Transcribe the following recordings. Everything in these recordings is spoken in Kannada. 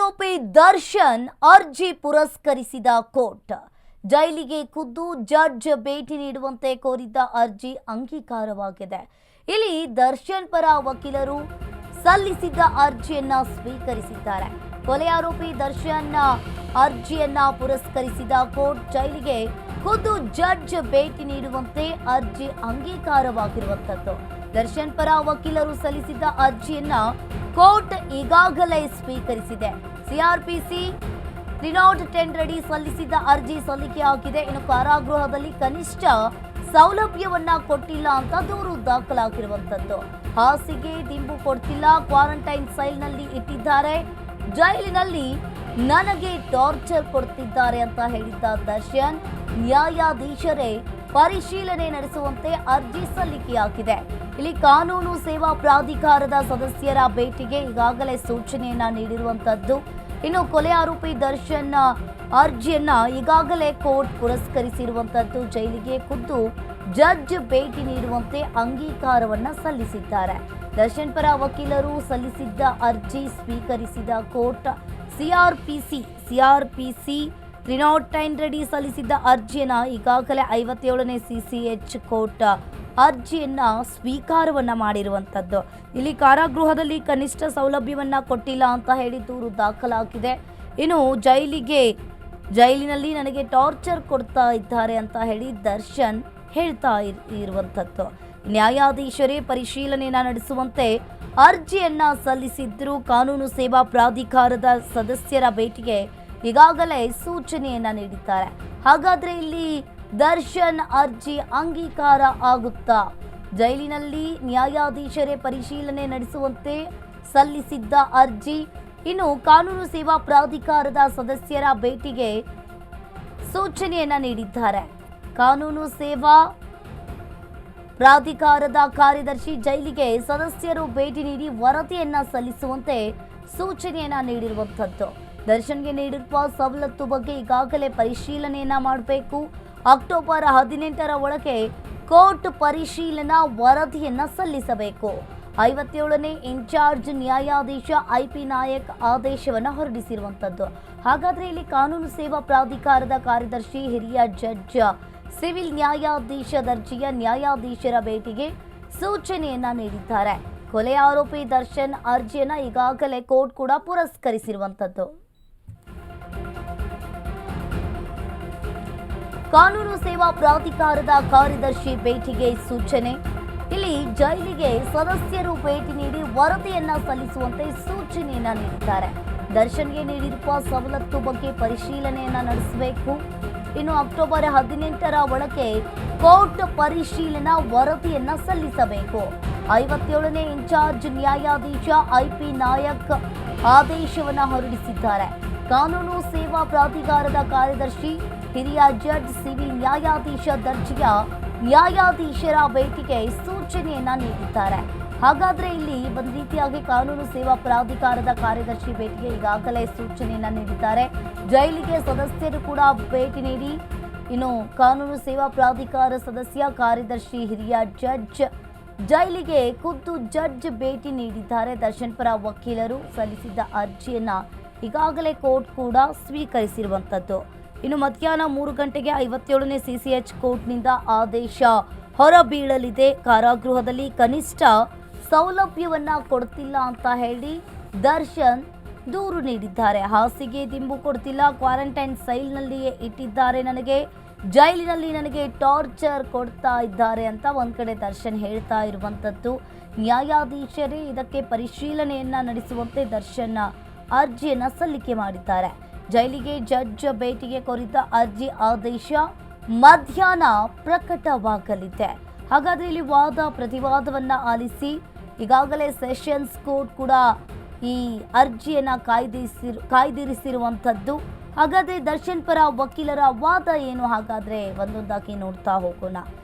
ಆರೋಪಿ ದರ್ಶನ್ ಅರ್ಜಿ ಪುರಸ್ಕರಿಸಿದ ಕೋರ್ಟ್. ಜೈಲಿಗೆ ಖುದ್ದು ಜಡ್ಜ್ ಭೇಟಿ ನೀಡುವಂತೆ ಕೋರಿದ್ದ ಅರ್ಜಿ ಅಂಗೀಕಾರವಾಗಿದೆ. ಇಲ್ಲಿ ದರ್ಶನ್ ಪರ ವಕೀಲರು ಸಲ್ಲಿಸಿದ್ದ ಅರ್ಜಿಯನ್ನ ಸ್ವೀಕರಿಸಿದ್ದಾರೆ. ಕೊಲೆ ಆರೋಪಿ ದರ್ಶನ್ ಅರ್ಜಿಯನ್ನ ಪುರಸ್ಕರಿಸಿದ ಕೋರ್ಟ್ ಜೈಲಿಗೆ ಖುದ್ದು ಜಡ್ಜ್ ಭೇಟಿ ನೀಡುವಂತೆ ಅರ್ಜಿ ಅಂಗೀಕಾರವಾಗಿರುವಂತದ್ದು. ದರ್ಶನ್ ಪರ ವಕೀಲರು ಸಲ್ಲಿಸಿದ್ದ ಅರ್ಜಿಯನ್ನ ಕೋರ್ಟ್ ಈಗಾಗಲೇ ಸ್ವೀಕರಿಸಿದೆ. ಸಿಆರ್ಪಿಸಿ 310 ಅಡಿ ಸಲ್ಲಿಸಿದ್ದ ಅರ್ಜಿ ಸಲ್ಲಿಕೆಯಾಗಿದೆ. ಇನ್ನು ಕಾರಾಗೃಹದಲ್ಲಿ ಕನಿಷ್ಠ ಸೌಲಭ್ಯವನ್ನ ಕೊಟ್ಟಿಲ್ಲ ಅಂತ ದೂರು ದಾಖಲಾಗಿರುವಂತದ್ದು. ಹಾಸಿಗೆ ದಿಂಬು ಕೊಡ್ತಿಲ್ಲ, ಕ್ವಾರಂಟೈನ್ ಸೆಲ್ನಲ್ಲಿ ಇಟ್ಟಿದ್ದಾರೆ, ಜೈಲಿನಲ್ಲಿ ನನಗೆ ಟಾರ್ಚರ್ ಕೊಡ್ತಿದ್ದಾರೆ ಅಂತ ಹೇಳಿದ್ದ ದರ್ಶನ್ ನ್ಯಾಯಾಧೀಶರೇ ಪರಿಶೀಲನೆ ನಡೆಸುವಂತೆ ಅರ್ಜಿ ಸಲ್ಲಿಕೆಯಾಗಿದೆ. ಇಲ್ಲಿ ಕಾನೂನು ಸೇವಾ ಪ್ರಾಧಿಕಾರದ ಸದಸ್ಯರ ಭೇಟಿಗೆ ಈಗಾಗಲೇ ಸೂಚನೆಯನ್ನ ನೀಡಿರುವಂತದ್ದು. ಇನ್ನು ಕೊಲೆ ಆರೋಪಿ ದರ್ಶನ್ ಅರ್ಜಿಯನ್ನ ಈಗಾಗಲೇ ಕೋರ್ಟ್ ಪುರಸ್ಕರಿಸಿರುವಂತದ್ದು. ಜೈಲಿಗೆ ಖುದ್ದು ಜಡ್ಜ್ ಭೇಟಿ ನೀಡುವಂತೆ ಅಂಗೀಕಾರವನ್ನ ಸಲ್ಲಿಸಿದ್ದಾರೆ. ದರ್ಶನ್ ಪರ ವಕೀಲರು ಸಲ್ಲಿಸಿದ್ದ ಅರ್ಜಿ ಸ್ವೀಕರಿಸಿದ ಕೋರ್ಟ್ ಸಿಆರ್ಪಿಸಿ 310 ಅಡಿ ಸಲ್ಲಿಸಿದ್ದ ಅರ್ಜಿಯನ್ನ ಈಗಾಗಲೇ 57ನೇ ಸಿಸಿಎಚ್ ಕೋರ್ಟ್ ಅರ್ಜಿಯನ್ನ ಸ್ವೀಕಾರವನ್ನ ಮಾಡಿರುವಂತದ್ದು. ಇಲ್ಲಿ ಕಾರಾಗೃಹದಲ್ಲಿ ಕನಿಷ್ಠ ಸೌಲಭ್ಯವನ್ನ ಕೊಟ್ಟಿಲ್ಲ ಅಂತ ಹೇಳಿ ದೂರು ದಾಖಲಾಗಿದೆ. ಇನ್ನು ಜೈಲಿನಲ್ಲಿ ನನಗೆ ಟಾರ್ಚರ್ ಕೊಡ್ತಾ ಇದ್ದಾರೆ ಅಂತ ಹೇಳಿ ದರ್ಶನ್ ಹೇಳ್ತಾ ಇರುವಂತದ್ದು. ನ್ಯಾಯಾಧೀಶರೇ ಪರಿಶೀಲನೆಯನ್ನ ನಡೆಸುವಂತೆ ಅರ್ಜಿಯನ್ನ ಸಲ್ಲಿಸಿದ್ರು. ಕಾನೂನು ಸೇವಾ ಪ್ರಾಧಿಕಾರದ ಸದಸ್ಯರ ಭೇಟಿಗೆ ಈಗಾಗಲೇ ಸೂಚನೆಯನ್ನ ನೀಡಿದ್ದಾರೆ. ಹಾಗಾದ್ರೆ ಇಲ್ಲಿ ದರ್ಶನ್ ಅರ್ಜಿ ಅಂಗೀಕಾರ ಆಗುತ್ತಾ? ಜೈಲಿನಲ್ಲಿ ನ್ಯಾಯಾಧೀಶರೇ ಪರಿಶೀಲನೆ ನಡೆಸುವಂತೆ ಸಲ್ಲಿಸಿದ್ದ ಅರ್ಜಿ, ಇನ್ನು ಕಾನೂನು ಸೇವಾ ಪ್ರಾಧಿಕಾರದ ಸದಸ್ಯರ ಭೇಟಿಗೆ ಸೂಚನೆಯನ್ನ ನೀಡಿದ್ದಾರೆ. ಕಾನೂನು ಸೇವಾ ಪ್ರಾಧಿಕಾರದ ಕಾರ್ಯದರ್ಶಿ ಜೈಲಿಗೆ ಸದಸ್ಯರು ಭೇಟಿ ನೀಡಿ ವರದಿಯನ್ನ ಸಲ್ಲಿಸುವಂತೆ ಸೂಚನೆಯನ್ನ ನೀಡಿರುವಂತದ್ದು. ದರ್ಶನ್ಗೆ ನೀಡಿರುವ ಸವಲತ್ತು ಬಗ್ಗೆ ಈಗಾಗಲೇ ಪರಿಶೀಲನೆಯನ್ನ ಮಾಡಬೇಕು. ಅಕ್ಟೋಬರ್ 18ರ ಒಳಗೆ ಕೋರ್ಟ್ ಪರಿಶೀಲನಾ ವರದಿಯನ್ನ ಸಲ್ಲಿಸಬೇಕು. 57ನೇ ಇನ್ಚಾರ್ಜ್ ನ್ಯಾಯಾಧೀಶ ಐಪಿ ನಾಯಕ್ ಆದೇಶವನ್ನ ಹೊರಡಿಸಿರುವಂತದ್ದು. ಹಾಗಾದ್ರೆ ಇಲ್ಲಿ ಕಾನೂನು ಸೇವಾ ಪ್ರಾಧಿಕಾರದ ಕಾರ್ಯದರ್ಶಿ ಹಿರಿಯ ಜಡ್ಜ್ ಸಿವಿಲ್ ನ್ಯಾಯಾಧೀಶ ದರ್ಜೆಯ ನ್ಯಾಯಾಧೀಶರ ಭೇಟಿಗೆ ಸೂಚನೆಯನ್ನ ನೀಡಿದ್ದಾರೆ. ಕೊಲೆ ಆರೋಪಿ ದರ್ಶನ್ ಅರ್ಜಿಯನ್ನ ಈಗಾಗಲೇ ಕೋರ್ಟ್ ಕೂಡ ಪುರಸ್ಕರಿಸಿರುವಂತದ್ದು. ಕಾನೂನು ಸೇವಾ ಪ್ರಾಧಿಕಾರದ ಕಾರ್ಯದರ್ಶಿ ಭೇಟಿಗೆ ಸೂಚನೆ. ಇಲ್ಲಿ ಜೈಲಿಗೆ ಸದಸ್ಯರು ಭೇಟಿ ನೀಡಿ ವರದಿಯನ್ನ ಸಲ್ಲಿಸುವಂತೆ ಸೂಚನೆಯನ್ನ ನೀಡಿದ್ದಾರೆ. ದರ್ಶನ್ಗೆ ನೀಡಿರುವ ಸವಲತ್ತು ಬಗ್ಗೆ ಪರಿಶೀಲನೆಯನ್ನ ನಡೆಸಬೇಕು. ಇನ್ನು ಅಕ್ಟೋಬರ್ 18ರ ಒಳಗೆ ಕೋರ್ಟ್ ಪರಿಶೀಲನಾ ವರದಿಯನ್ನ ಸಲ್ಲಿಸಬೇಕು. 57ನೇ ಇನ್ಚಾರ್ಜ್ ನ್ಯಾಯಾಧೀಶ ಐಪಿ ನಾಯಕ್ ಆದೇಶವನ್ನ ಹೊರಡಿಸಿದ್ದಾರೆ. ಕಾನೂನು ಸೇವಾ ಪ್ರಾಧಿಕಾರದ ಕಾರ್ಯದರ್ಶಿ ಹಿರಿಯ ಜಡ್ಜ್ ಸಿವಿಲ್ ನ್ಯಾಯಾಧೀಶ ದರ್ಜೆಯ ನ್ಯಾಯಾಧೀಶರ ಭೇಟಿಗೆ ಸೂಚನೆಯನ್ನ ನೀಡಿದ್ದಾರೆ. ಹಾಗಾದ್ರೆ ಇಲ್ಲಿ ಒಂದು ರೀತಿಯಾಗಿ ಕಾನೂನು ಸೇವಾ ಪ್ರಾಧಿಕಾರದ ಕಾರ್ಯದರ್ಶಿ ಭೇಟಿಗೆ ಈಗಾಗಲೇ ಸೂಚನೆಯನ್ನ ನೀಡಿದ್ದಾರೆ. ಜೈಲಿಗೆ ಸದಸ್ಯರು ಕೂಡ ಭೇಟಿ ನೀಡಿ, ಇನ್ನು ಕಾನೂನು ಸೇವಾ ಪ್ರಾಧಿಕಾರ ಸದಸ್ಯ ಕಾರ್ಯದರ್ಶಿ ಹಿರಿಯ ಜಡ್ಜ್ ಜೈಲಿಗೆ ಖುದ್ದು ಜಡ್ಜ್ ಭೇಟಿ ನೀಡಿದ್ದಾರೆ. ದರ್ಶನ್ ಪರ ವಕೀಲರು ಸಲ್ಲಿಸಿದ್ದ ಅರ್ಜಿಯನ್ನ ಈಗಾಗಲೇ ಕೋರ್ಟ್ ಕೂಡ ಸ್ವೀಕರಿಸಿರುವಂತದ್ದು. ಇನ್ನು ಮಧ್ಯಾಹ್ನ 3 ಗಂಟೆಗೆ 57ನೇ ಸಿಸಿಎಚ್ ಕೋರ್ಟ್ನಿಂದ ಆದೇಶ ಹೊರಬೀಳಲಿದೆ. ಕಾರಾಗೃಹದಲ್ಲಿ ಕನಿಷ್ಠ ಸೌಲಭ್ಯವನ್ನ ಕೊಡ್ತಿಲ್ಲ ಅಂತ ಹೇಳಿ ದರ್ಶನ್ ದೂರು ನೀಡಿದ್ದಾರೆ. ಹಾಸಿಗೆ ದಿಂಬು ಕೊಡ್ತಿಲ್ಲ, ಕ್ವಾರಂಟೈನ್ ಸೆಲ್ನಲ್ಲಿಯೇ ಇಟ್ಟಿದ್ದಾರೆ, ಜೈಲಿನಲ್ಲಿ ನನಗೆ ಟಾರ್ಚರ್ ಕೊಡ್ತಾ ಇದ್ದಾರೆ ಅಂತ ಒಂದ್ ಕಡೆ ದರ್ಶನ್ ಹೇಳ್ತಾ ಇರುವಂತದ್ದು. ನ್ಯಾಯಾಧೀಶರೇ ಇದಕ್ಕೆ ಪರಿಶೀಲನೆಯನ್ನ ನಡೆಸುವಂತೆ ದರ್ಶನ್ ಅರ್ಜಿಯನ್ನ ಸಲ್ಲಿಕೆ ಮಾಡಿದ್ದಾರೆ. ಜೈಲಿಗೆ ಜಡ್ಜ್ ಭೇಟಿಗೆ ಕೋರಿದ್ದ ಅರ್ಜಿ ಆದೇಶ ಮಧ್ಯಾಹ್ನ ಪ್ರಕಟವಾಗಲಿದೆ. ಹಾಗಾದ್ರೆ ಇಲ್ಲಿ ವಾದ ಪ್ರತಿವಾದವನ್ನ ಆಲಿಸಿ ಈಗಾಗಲೇ ಸೆಷನ್ಸ್ ಕೋರ್ಟ್ ಕೂಡ ಈ ಅರ್ಜಿಯನ್ನ ಕಾಯ್ದಿರಿಸಿರುವಂತದ್ದು. ಹಾಗಾದ್ರೆ ದರ್ಶನ್ ಪರ ವಕೀಲರ ವಾದ ಏನು? ಹಾಗಾದ್ರೆ ಒಂದೊಂದಾಗಿ ನೋಡ್ತಾ ಹೋಗೋಣ.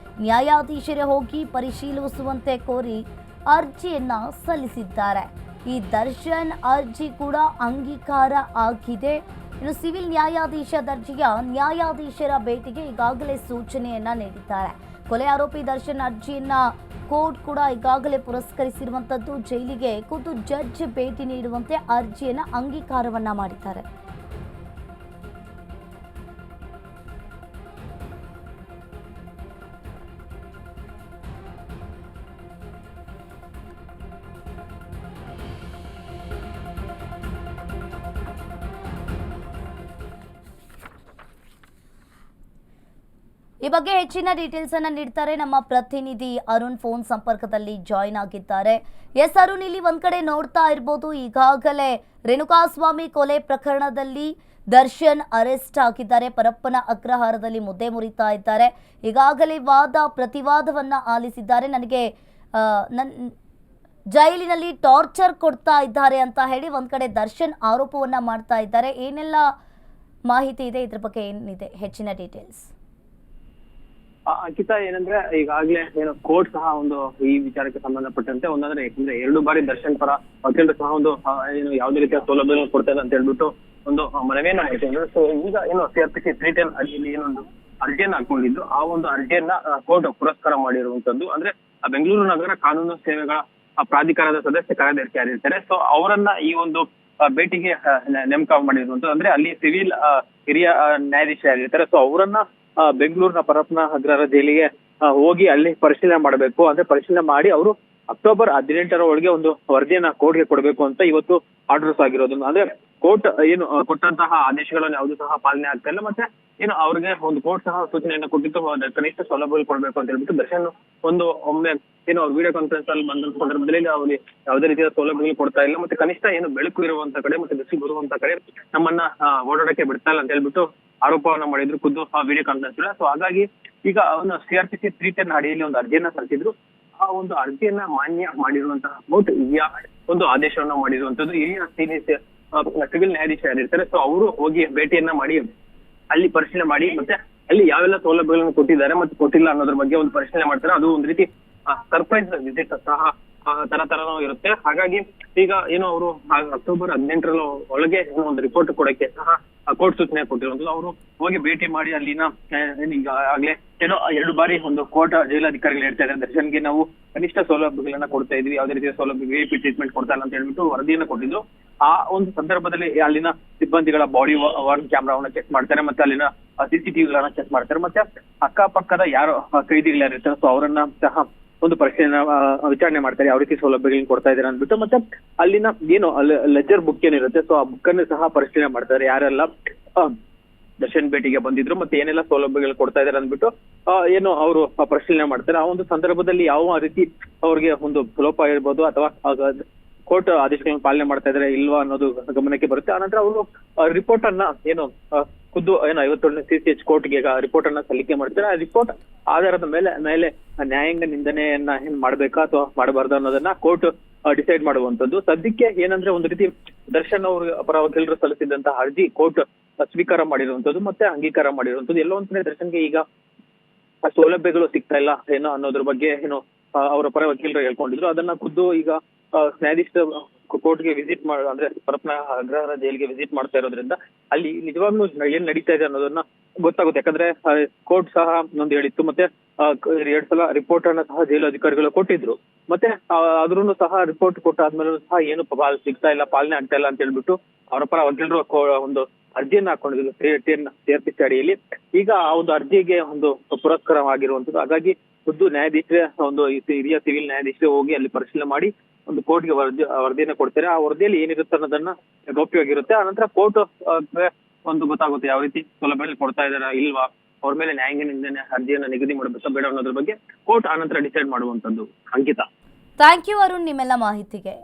ನ್ಯಾಯಾಧೀಶರೇ ಹೋಗಿ ಪರಿಶೀಲಿಸುವಂತೆ ಕೋರಿ ಅರ್ಜಿಯನ್ನ ಸಲ್ಲಿಸಿದ್ದಾರೆ. ಈ ದರ್ಶನ್ ಅರ್ಜಿ ಕೂಡ ಅಂಗೀಕಾರ ಆಗಿದೆ. ಇನ್ನು ಸಿವಿಲ್ ನ್ಯಾಯಾಧೀಶ ದರ್ಜೆಯ ನ್ಯಾಯಾಧೀಶರ ಭೇಟಿಗೆ ಈಗಾಗಲೇ ಸೂಚನೆಯನ್ನ ನೀಡಿದ್ದಾರೆ. ಕೊಲೆ ಆರೋಪಿ ದರ್ಶನ್ ಅರ್ಜಿಯನ್ನ ಕೋರ್ಟ್ ಕೂಡ ಈಗಾಗಲೇ ಪುರಸ್ಕರಿಸಿರುವಂತದ್ದು. ಜೈಲಿಗೆ ಖುದ್ದು ಜಡ್ಜ್ ಭೇಟಿ ನೀಡುವಂತೆ ಅರ್ಜಿಯನ್ನ ಅಂಗೀಕಾರವನ್ನ ಮಾಡಿದ್ದಾರೆ. ಈ ಬಗ್ಗೆ ಹೆಚ್ಚಿನ ಡೀಟೇಲ್ಸ್ ಅನ್ನ ನೀಡ್ತಾರೆ ನಮ್ಮ ಪ್ರತಿನಿಧಿ ಅರುಣ್. ಫೋನ್ ಸಂಪರ್ಕದಲ್ಲಿ ಜಾಯಿನ್ ಆಗಿದ್ದಾರೆ. ಎಸ್ ಅರುಣ್, ಇಲ್ಲಿ ಒಂದ್ ಕಡೆ ನೋಡ್ತಾ ಇರ್ಬೋದು, ಈಗಾಗಲೇ ರೇಣುಕಾಸ್ವಾಮಿ ಕೊಲೆ ಪ್ರಕರಣದಲ್ಲಿ ದರ್ಶನ್ ಅರೆಸ್ಟ್ ಆಗಿದ್ದಾರೆ. ಪರಪ್ಪನ ಅಗ್ರಹಾರದಲ್ಲಿ ಮುದ್ದೆ ಮುರಿತಾ ಇದ್ದಾರೆ. ಈಗಾಗಲೇ ಪ್ರತಿವಾದವನ್ನ ಆಲಿಸಿದ್ದಾರೆ. ನನಗೆ ಜೈಲಿನಲ್ಲಿ ಟಾರ್ಚರ್ ಕೊಡ್ತಾ ಇದ್ದಾರೆ ಅಂತ ಹೇಳಿ ಒಂದ್ ಕಡೆ ದರ್ಶನ್ ಆರೋಪವನ್ನ ಮಾಡ್ತಾ ಇದ್ದಾರೆ. ಏನೆಲ್ಲ ಮಾಹಿತಿ ಇದೆ ಇದ್ರ ಬಗ್ಗೆ, ಏನಿದೆ ಹೆಚ್ಚಿನ ಡೀಟೇಲ್ಸ್? ಅಂಕಿತಾ, ಏನಂದ್ರೆ ಈಗಾಗ್ಲೇ ಏನು ಕೋರ್ಟ್ ಸಹ ಒಂದು ಈ ವಿಚಾರಕ್ಕೆ ಸಂಬಂಧಪಟ್ಟಂತೆ ಒಂದಂದ್ರೆ ಯಾಕಂದ್ರೆ 2 ಬಾರಿ ದರ್ಶನ್ ಪರ ವಕೀಲರು ಸಹ ಒಂದು ಏನು ಯಾವುದೇ ರೀತಿಯ ಸೌಲಭ್ಯ ಕೊಡ್ತಾ ಇಲ್ಲ ಅಂತ ಹೇಳ್ಬಿಟ್ಟು ಒಂದು ಮನವಿಯನ್ನ ಮಾಡಿದ್ರು. ಸೊ ಈಗ ಏನು CRPC 310 ಅಡಿಯಲ್ಲಿ ಏನೊಂದು ಅರ್ಜಿಯನ್ನ ಹಾಕೊಂಡಿದ್ದು, ಆ ಒಂದು ಅರ್ಜಿಯನ್ನ ಕೋರ್ಟ್ ಪುರಸ್ಕಾರ ಮಾಡಿರುವಂತದ್ದು. ಅಂದ್ರೆ ಬೆಂಗಳೂರು ನಗರ ಕಾನೂನು ಸೇವೆಗಳ ಪ್ರಾಧಿಕಾರದ ಸದಸ್ಯ ಕಾರ್ಯದರ್ಶಿ ಆಗಿರ್ತಾರೆ. ಸೊ ಅವರನ್ನ ಈ ಒಂದು ಭೇಟಿಗೆ ನೇಮಕ ಮಾಡಿರುವಂತದ್ದು. ಅಂದ್ರೆ ಅಲ್ಲಿ ಸಿವಿಲ್ ಹಿರಿಯ ನ್ಯಾಯಾಧೀಶ ಆಗಿರ್ತಾರೆ. ಸೊ ಅವರನ್ನ ಬೆಂಗಳೂರಿನ ಪರಪ್ಪನ ಅಗ್ರಹಾರ ಜೈಲಿಗೆ ಹೋಗಿ ಅಲ್ಲಿ ಪರಿಶೀಲನೆ ಮಾಡಬೇಕು. ಅಂದ್ರೆ ಪರಿಶೀಲನೆ ಮಾಡಿ ಅವರು ಅಕ್ಟೋಬರ್ 18ರ ಒಳಗೆ ಒಂದು ವರದಿಯನ್ನ ಕೋರ್ಟ್ಗೆ ಕೊಡಬೇಕು ಅಂತ ಇವತ್ತು ಆರ್ಡರ್ಸ್ ಆಗಿರೋದು. ಅಂದ್ರೆ ಕೋರ್ಟ್ ಏನು ಕೊಟ್ಟಂತಹ ಆದೇಶಗಳನ್ನು ಯಾವುದು ಸಹ ಪಾಲನೆ ಆಗ್ತಾ ಇಲ್ಲ. ಮತ್ತೆ ಏನು ಅವ್ರಿಗೆ ಒಂದು ಕೋರ್ಟ್ ಸಹ ಸೂಚನೆಯನ್ನ ಕೊಟ್ಟಿತ್ತು, ಕನಿಷ್ಠ ಸೌಲಭ್ಯಗಳು ಕೊಡ್ಬೇಕು ಅಂತ ಹೇಳ್ಬಿಟ್ಟು. ದರ್ಶನ್ ಒಮ್ಮೆ ಏನು ಅವ್ರು ವಿಡಿಯೋ ಕಾನ್ಫರೆನ್ಸ್ ಅಲ್ಲಿ ಬಂದ ಸಂದರ್ಭದಲ್ಲಿ ಅವ್ರಿಗೆ ಯಾವುದೇ ರೀತಿಯ ಸೌಲಭ್ಯಗಳು ಕೊಡ್ತಾ ಇಲ್ಲ, ಮತ್ತೆ ಕನಿಷ್ಠ ಏನು ಬೆಳಕು ಇರುವಂತ ಕಡೆ ಮತ್ತೆ ಬಿಸಿ ಬರುವಂತ ಕಡೆ ನಮ್ಮನ್ನ ಓಡಾಡಕ್ಕೆ ಬಿಡ್ತಾ ಇಲ್ಲ ಅಂತ ಹೇಳ್ಬಿಟ್ಟು ಆರೋಪವನ್ನ ಮಾಡಿದ್ರು ಖುದ್ದು ವಿಡಿಯೋ ಕಾನ್ಫರೆನ್ಸ್. ಸೊ ಹಾಗಾಗಿ ಈಗ ಅವನು CRPC 310 ಅಡಿಯಲ್ಲಿ ಒಂದು ಅರ್ಜಿಯನ್ನ ಸಲ್ಲಿಸಿದ್ರು. ಆ ಒಂದು ಅರ್ಜಿಯನ್ನ ಮಾನ್ಯ ಮಾಡಿರುವಂತಹ ಕೋರ್ಟ್ ಒಂದು ಆದೇಶವನ್ನ ಮಾಡಿರುವಂತದ್ದು. ಹಿರಿಯ ಸಿವಿಲ್ ನ್ಯಾಯಾಧೀಶ ಯಾರಿರ್ತಾರೆ, ಸೊ ಅವರು ಹೋಗಿ ಭೇಟಿಯನ್ನ ಮಾಡಿ ಅಲ್ಲಿ ಪರಿಶೀಲನೆ ಮಾಡಿ ಮತ್ತೆ ಅಲ್ಲಿ ಯಾವೆಲ್ಲ ಸೌಲಭ್ಯಗಳನ್ನು ಕೊಟ್ಟಿದ್ದಾರೆ ಮತ್ತೆ ಕೊಟ್ಟಿಲ್ಲ ಅನ್ನೋದ್ರ ಬಗ್ಗೆ ಒಂದು ಪರಿಶೀಲನೆ ಮಾಡ್ತಾರೆ. ಅದು ಒಂದು ರೀತಿ ಸರ್ಪ್ರೈಸ್ ವಿಸಿಟ್ ಸಹ ತರನೂ ಇರುತ್ತೆ. ಹಾಗಾಗಿ ಈಗ ಏನು ಅವರು ಅಕ್ಟೋಬರ್ 18ರ ಒಳಗೆ ಒಂದು ರಿಪೋರ್ಟ್ ಕೊಡಕ್ಕೆ ಸಹ ಕೋರ್ಟ್ ಸೂಚನೆ ಕೊಟ್ಟಿರುವಂತದ್ದು. ಅವರು ಹೋಗಿ ಭೇಟಿ ಮಾಡಿ ಅಲ್ಲಿನ ಈಗಾಗಲೇ ಏನೋ 2 ಬಾರಿ ಒಂದು ಕೋರ್ಟ್ ಜೈಲಾಧಿಕಾರಿಗಳು ಹೇಳ್ತಾ ಇದ್ದಾರೆ, ದರ್ಶನ್ಗೆ ನಾವು ಕನಿಷ್ಠ ಸೌಲಭ್ಯಗಳನ್ನ ಕೊಡ್ತಾ ಇದ್ವಿ, ಯಾವುದೇ ರೀತಿಯ ಸೌಲಭ್ಯ VIP ಟ್ರೀಟ್ಮೆಂಟ್ ಕೊಡ್ತಾ ಇಲ್ಲ ಅಂತ ಹೇಳ್ಬಿಟ್ಟು ವರದಿಯನ್ನ ಕೊಟ್ಟಿದ್ರು. ಆ ಒಂದು ಸಂದರ್ಭದಲ್ಲಿ ಅಲ್ಲಿನ ಸಿಬ್ಬಂದಿಗಳ ಬಾಡಿ ವಾರ್ನ್ ಕ್ಯಾಮ್ರಾವನ್ನ ಚೆಕ್ ಮಾಡ್ತಾರೆ, ಮತ್ತೆ ಅಲ್ಲಿನ CCTVಗಳನ್ನ ಚೆಕ್ ಮಾಡ್ತಾರೆ, ಮತ್ತೆ ಅಕ್ಕಪಕ್ಕದ ಯಾರು ಕೈದಿಗಳು ಯಾರಿರ್ತಾರೆ ಸೊ ಅವರನ್ನ ಸಹ ಒಂದು ಪರಿಶೀಲನೆ ವಿಚಾರಣೆ ಮಾಡ್ತಾರೆ, ಯಾವ ರೀತಿ ಸೌಲಭ್ಯಗಳನ್ನ ಕೊಡ್ತಾ ಇದ್ದಾರೆ ಅಂದ್ಬಿಟ್ಟು. ಮತ್ತೆ ಅಲ್ಲಿನ ಏನು ಲೆಜರ್ ಬುಕ್ ಏನಿರುತ್ತೆ ಸೊ ಆ ಬುಕ್ ಅನ್ನು ಸಹ ಪರಿಶೀಲನೆ ಮಾಡ್ತಾರೆ, ಯಾರೆಲ್ಲ ದರ್ಶನ್ ಭೇಟಿಗೆ ಬಂದಿದ್ರು ಮತ್ತೆ ಏನೆಲ್ಲ ಸೌಲಭ್ಯಗಳು ಕೊಡ್ತಾ ಇದಾರೆ ಅಂದ್ಬಿಟ್ಟು ಏನು ಅವರು ಪರಿಶೀಲನೆ ಮಾಡ್ತಾರೆ. ಆ ಒಂದು ಸಂದರ್ಭದಲ್ಲಿ ಯಾವ ರೀತಿ ಅವ್ರಿಗೆ ಒಂದು ಲೋಪ ಇರ್ಬೋದು ಅಥವಾ ಕೋರ್ಟ್ ಆದೇಶಗಳನ್ನು ಪಾಲನೆ ಮಾಡ್ತಾ ಇದಾರೆ ಇಲ್ವಾ ಅನ್ನೋದು ಗಮನಕ್ಕೆ ಬರುತ್ತೆ. ಆನಂತರ ಅವರು ರಿಪೋರ್ಟ್ ಅನ್ನ ಏನು ಖುದ್ದು ಏನು 51ನೇ CCH ಕೋರ್ಟ್ಗೆ ರಿಪೋರ್ಟ್ ಅನ್ನ ಸಲ್ಲಿಕೆ ಮಾಡ್ತಾರೆ. ಆ ರಿಪೋರ್ಟ್ ಆಧಾರದ ಮೇಲೆ ನ್ಯಾಯಾಂಗ ನಿಂದನೆಯನ್ನ ಏನ್ ಮಾಡ್ಬೇಕಾ ಅಥವಾ ಮಾಡಬಾರ್ದು ಅನ್ನೋದನ್ನ ಕೋರ್ಟ್ ಡಿಸೈಡ್ ಮಾಡುವಂತದ್ದು. ಸದ್ಯಕ್ಕೆ ಏನಂದ್ರೆ ಒಂದು ರೀತಿ ದರ್ಶನ್ ಅವ್ರ ಪರ ವಕೀಲರು ಸಲ್ಲಿಸಿದಂತಹ ಅರ್ಜಿ ಕೋರ್ಟ್ ಸ್ವೀಕಾರ ಮಾಡಿರುವಂತದ್ದು ಮತ್ತೆ ಅಂಗೀಕಾರ ಮಾಡಿರುವಂತದ್ದು. ಎಲ್ಲೋ ಒಂದ್ ಕಡೆ ದರ್ಶನ್ಗೆ ಈಗ ಸೌಲಭ್ಯಗಳು ಸಿಗ್ತಾ ಇಲ್ಲ ಏನೋ ಅನ್ನೋದ್ರ ಬಗ್ಗೆ ಏನು ಅವರ ಪರ ವಕೀಲರು ಹೇಳ್ಕೊಂಡಿದ್ರು. ಅದನ್ನ ಖುದ್ದು ಈಗ ನ್ಯಾಯಾಧೀಶ ಕೋರ್ಟ್ಗೆ ವಿಸಿಟ್ ಅಂದ್ರೆ ಪರಪ್ಪನ ಅಗ್ರಹಾರ ಜೈಲಿಗೆ ವಿಸಿಟ್ ಮಾಡ್ತಾ ಇರೋದ್ರಿಂದ ಅಲ್ಲಿ ನಿಜವಾಗ್ಲೂ ಏನ್ ನಡೀತಾ ಇದೆ ಅನ್ನೋದನ್ನ ಗೊತ್ತಾಗುತ್ತೆ. ಯಾಕಂದ್ರೆ ಕೋರ್ಟ್ ಸಹ ಒಂದು ಹೇಳಿತ್ತು, ಮತ್ತೆ 2 ಸಲ ರಿಪೋರ್ಟ್ ಅನ್ನ ಸಹ ಜೈಲು ಅಧಿಕಾರಿಗಳು ಕೊಟ್ಟಿದ್ರು. ಮತ್ತೆ ಆದ್ರೂ ಸಹ ರಿಪೋರ್ಟ್ ಕೊಟ್ಟಾದ್ಮೇಲೆ ಸಹ ಏನು ಸಿಗ್ತಾ ಇಲ್ಲ, ಪಾಲನೆ ಆಗ್ತಾ ಇಲ್ಲ ಅಂತ ಹೇಳ್ಬಿಟ್ಟು ಅವರ ಪರ ವಕೀಲರು ಒಂದು ಅರ್ಜಿಯನ್ನ ಹಾಕೊಂಡಿದ್ರು CRPC ಅಡಿಯಲ್ಲಿ. ಈಗ ಆ ಒಂದು ಅರ್ಜಿಗೆ ಒಂದು ಪುರಸ್ಕಾರವಾಗಿರುವಂತದ್ದು. ಹಾಗಾಗಿ ಖುದ್ದು ನ್ಯಾಯಾಧೀಶರೇ ಒಂದು ಹಿರಿಯ ಸಿವಿಲ್ ನ್ಯಾಯಾಧೀಶರೇ ಹೋಗಿ ಅಲ್ಲಿ ಪರಿಶೀಲನೆ ಮಾಡಿ ಒಂದು ಕೋರ್ಟ್ಗೆ ವರದಿಯನ್ನ ಕೊಡ್ತಾರೆ. ಆ ವರದಿಯಲ್ಲಿ ಏನಿರುತ್ತೆ ಅನ್ನೋದನ್ನ ಗೌಪ್ಯವಾಗಿರುತ್ತೆ. ಆನಂತರ ಕೋರ್ಟ್ ಒಂದು ಗೊತ್ತಾಗುತ್ತೆ ಯಾವ ರೀತಿ ಸೌಲಭ್ಯ ಕೊಡ್ತಾ ಇದಾರ ಇಲ್ವಾ, ಅವ್ರ ಮೇಲೆ ನ್ಯಾಯಾಂಗ ನಿಂದನೆ ಅರ್ಜಿಯನ್ನ ನಿಗದಿ ಮಾಡಬೇಕಾ ಬೇಡ ಅನ್ನೋದ್ರ ಬಗ್ಗೆ ಕೋರ್ಟ್ ಆನಂತರ ಡಿಸೈಡ್ ಮಾಡುವಂತದ್ದು. ಅಂಕಿತಾ, ಥ್ಯಾಂಕ್ ಯು ಅರುಣ್ ನಿಮ್ಮೆಲ್ಲ ಮಾಹಿತಿಗೆ.